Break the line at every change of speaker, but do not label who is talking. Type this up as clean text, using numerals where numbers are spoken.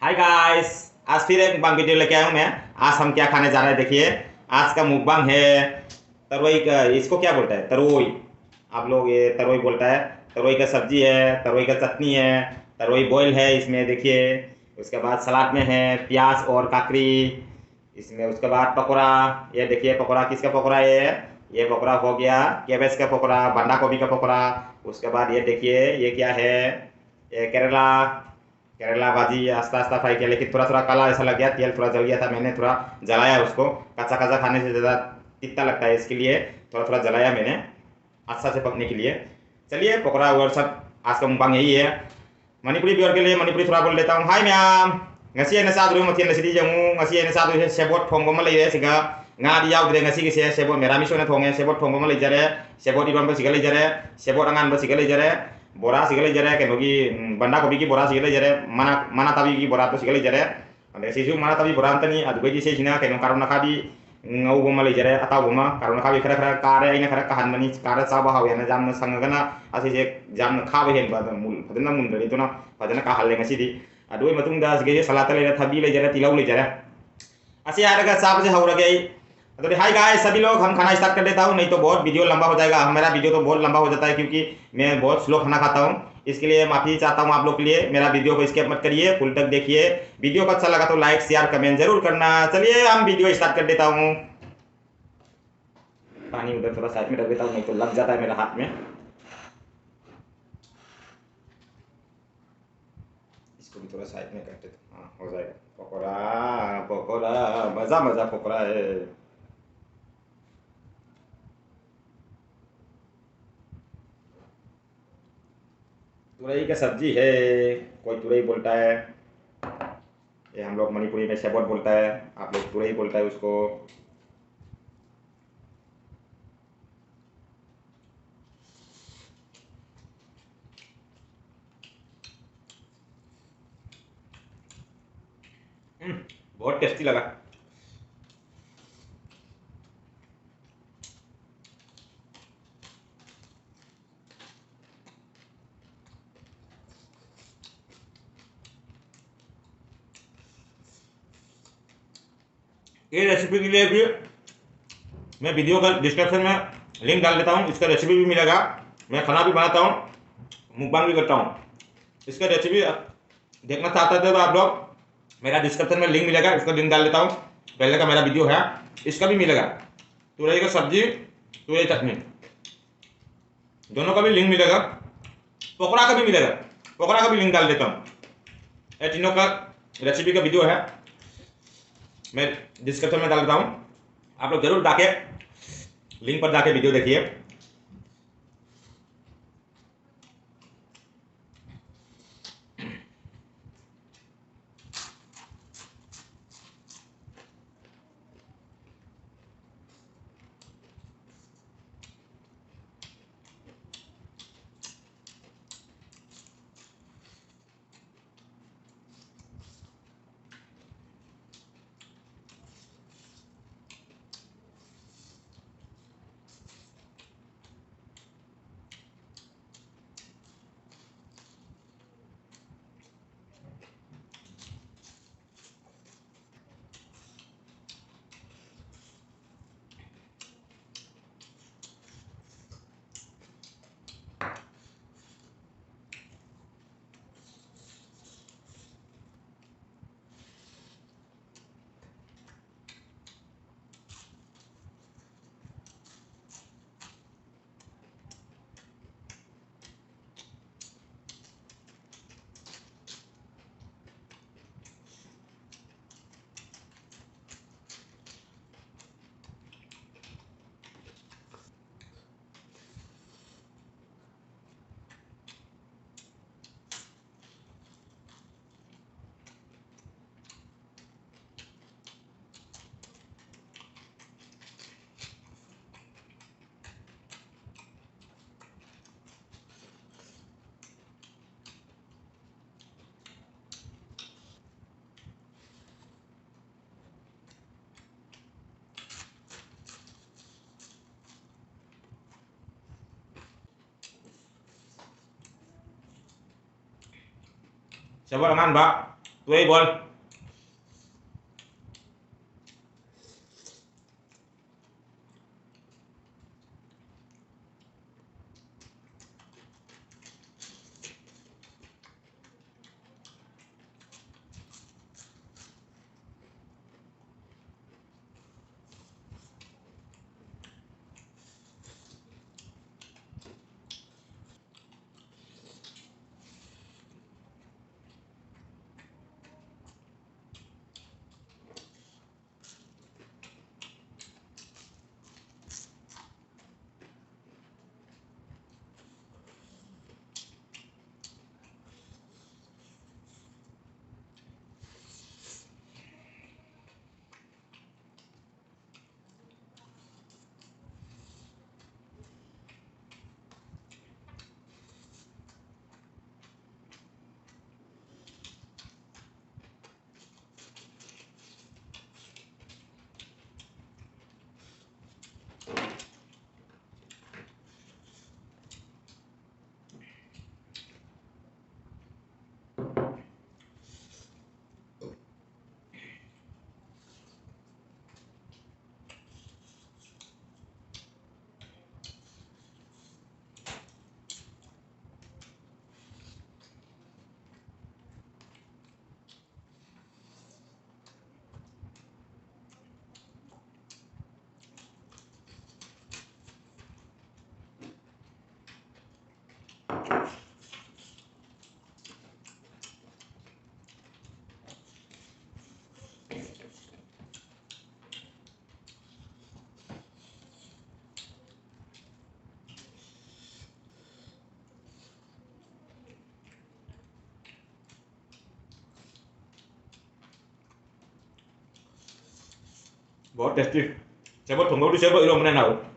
Hi guys. आज फिर एक मुकबांग वीडियो लेके आया हूँ मैं। आज हम क्या खाने जा रहे हैं देखिए। आज का मुकबांग है तरोई का। इसको क्या बोलता है? तरोई। आप लोग ये तरोई बोलता है। तरोई का सब्जी है, तरोई का चटनी है, तरोई बॉयल है इसमें देखिए। उसके बाद सलाद में है प्याज और काकड़ी इसमें। उसके बाद पकौड़ा। ये देखिए पकौड़ा, किसका पकौड़ा ये पकौड़ा हो गया कैबेज का पकौड़ा, बंदा गोभी का पकौड़ा। उसके बाद ये देखिए ये क्या है, ये केरला केरला भाजी आस्ता आस्ता फ्राई किया, लेकिन थोड़ा थोड़ा काला ऐसा लग गया, तेल थोड़ा जल गया था, मैंने थोड़ा जलाया उसको। कच्चा कच्चा खाने से ज़्यादा तीता लगता है, इसके लिए थोड़ा थोड़ा जलाया मैंने अच्छा से पकने के लिए। चलिए पकौड़ा और सब आज का मुकबांग यही है। मणिपुरी व्यूअर के लिए मणिपुरी थोड़ा बोल लेता हूँ। Hi ma'am, ngasi ay nasadro mo tiyan sidi jangu ngasi ay nasadro sebot thongbo ma leire siga nga di yaw dire ngasi gise sebot merami so na thonge sebot thongbo ma leijare sebot ibam ba siga leijare sebot angan ba siga leijare bora siga leijare ke nogi banda kobi ki bora siga leijare mana tabi ki bora to siga leijare ande sisu mana tabi bora antani adu gi se sina ke no karona kabi ngau bo ma leijare ataw bo ma karona kabi khara khara kare aina khara kahan mani kare sa ba haw yana jam na sangana ase je jam na khawe hen ba mul padana mun dari to na padana ka halle ngasi di aduh matung das gaya salata ले था भी ले जा रहा तिलाऊ ले जा रहा ऐसे यार अगर साफ से हो रहा गई। तो हाय गाइस सभी लोग, हम खाना स्टार्ट कर देता हूँ, नहीं तो बहुत वीडियो लंबा हो जाएगा। मेरा वीडियो तो बहुत लंबा हो जाता है क्योंकि मैं बहुत स्लो खाना खाता हूँ। इसके लिए माफी चाहता हूँ आप लोग के लिए। मेरा वीडियो को स्किप मत करिए, फुल तक देखिए। वीडियो को अच्छा लगा तो लाइक शेयर कमेंट जरूर करना। चलिए हम वीडियो स्टार्ट कर देता हूँ। पानी उधर थोड़ा साइड में रख देता हूँ, नहीं तो लग जाता है मेरे हाथ में। इसको भी थोड़ा साइड में करते तो हाँ हो जाएगा। पकौड़ा पकौड़ा मजा मजा पकौड़ा है। तुरई का सब्जी है, कोई तुरई बोलता है, ये हम लोग मणिपुरी में सेबोट बोलता है, आप लोग तुरई बोलता है उसको। बहुत टेस्टी लगा। ये रेसिपी के लिए भी मैं वीडियो का डिस्क्रिप्शन में लिंक डाल देता हूँ, इसका रेसिपी भी मिलेगा। मैं खाना भी बनाता हूँ, मुकबांग भी करता हूँ। इसका रेसिपी देखना चाहते थे तो आप लोग मेरा डिस्क्रिप्शन में लिंक मिलेगा, इसका लिंक डाल देता हूँ। पहले का मेरा वीडियो है, इसका भी मिलेगा। तुरई का सब्जी, तुरई चटनी, दोनों का भी लिंक मिलेगा। पकौड़ा का भी मिलेगा, पकौड़ा का भी लिंक डाल देता हूँ। ये तीनों का रेसिपी का वीडियो है, मैं डिस्क्रिप्शन में डाल देता हूँ। आप लोग जरूर जाके लिंक पर जाके वीडियो देखिए। Coba dengan Mbak, तू ही बोल। बहुत tasty. Saya buat tunggu dulu, saya buat irom mana